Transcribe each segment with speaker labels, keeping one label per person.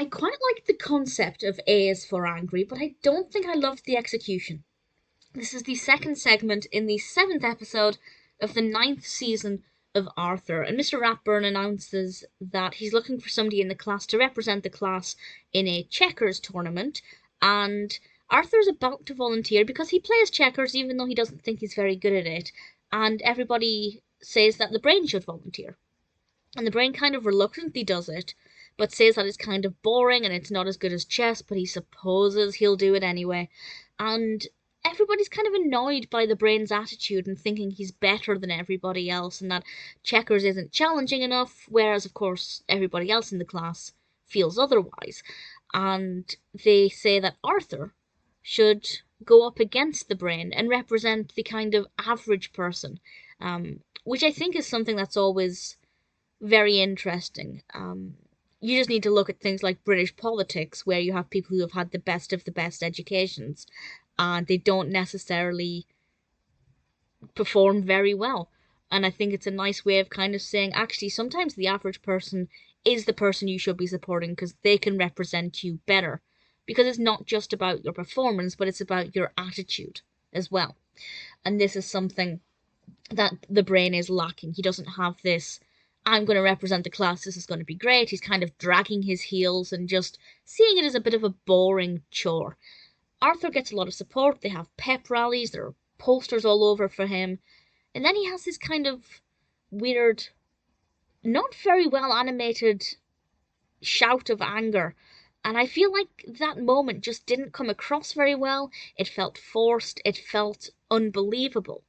Speaker 1: I quite like the concept of A is for angry, but I don't think I loved the execution. This is the second segment in the seventh episode of the ninth season of Arthur, and Mr. Ratburn announces that he's looking for somebody in the class to represent the class in a checkers tournament, and Arthur's about to volunteer because he plays checkers even though he doesn't think he's very good at it, and everybody says that the brain should volunteer. And the brain kind of reluctantly does it, but says that it's kind of boring and it's not as good as chess, but he supposes he'll do it anyway. And everybody's kind of annoyed by the brain's attitude and thinking he's better than everybody else and that checkers isn't challenging enough, whereas, of course, everybody else in the class feels otherwise. And they say that Arthur should go up against the brain and represent the kind of average person, which I think is something that's always very interesting. You just need to look at things like British politics, where you have people who have had the best of the best educations, and they don't necessarily perform very well. And I think it's a nice way of kind of saying, actually, sometimes the average person is the person you should be supporting because they can represent you better. Because it's not just about your performance, but it's about your attitude as well. And this is something that the brain is lacking. He doesn't have this, I'm going to represent the class, this is going to be great. He's kind of dragging his heels and just seeing it as a bit of a boring chore. Arthur gets a lot of support. They have pep rallies, there are posters all over for him. And then he has this kind of weird, not very well animated shout of anger. And I feel like that moment just didn't come across very well. It felt forced, it felt unbelievable.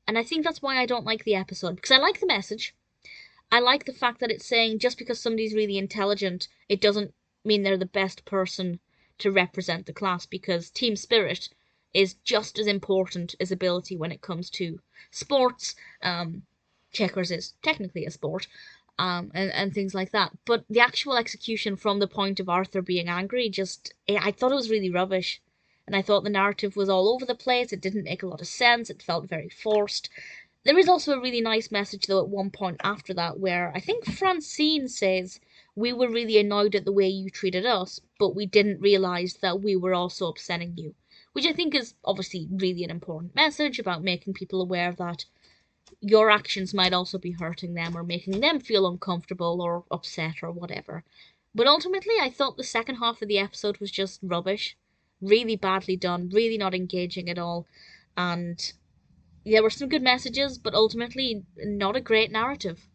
Speaker 1: And I think that's why I don't like the episode, because I like the message. I like the fact that it's saying just because somebody's really intelligent, it doesn't mean they're the best person to represent the class, because team spirit is just as important as ability when it comes to sports. Checkers is technically a sport, and things like that. But the actual execution from the point of Arthur being angry, I thought it was really rubbish. And I thought the narrative was all over the place. It didn't make a lot of sense. It felt very forced. There is also a really nice message, though, at one point after that, where I think Francine says, we were really annoyed at the way you treated us, but we didn't realise that we were also upsetting you. Which I think is obviously really an important message about making people aware that your actions might also be hurting them or making them feel uncomfortable or upset or whatever. But ultimately, I thought the second half of the episode was just rubbish. Really badly done, really not engaging at all. And there were some good messages, but ultimately not a great narrative.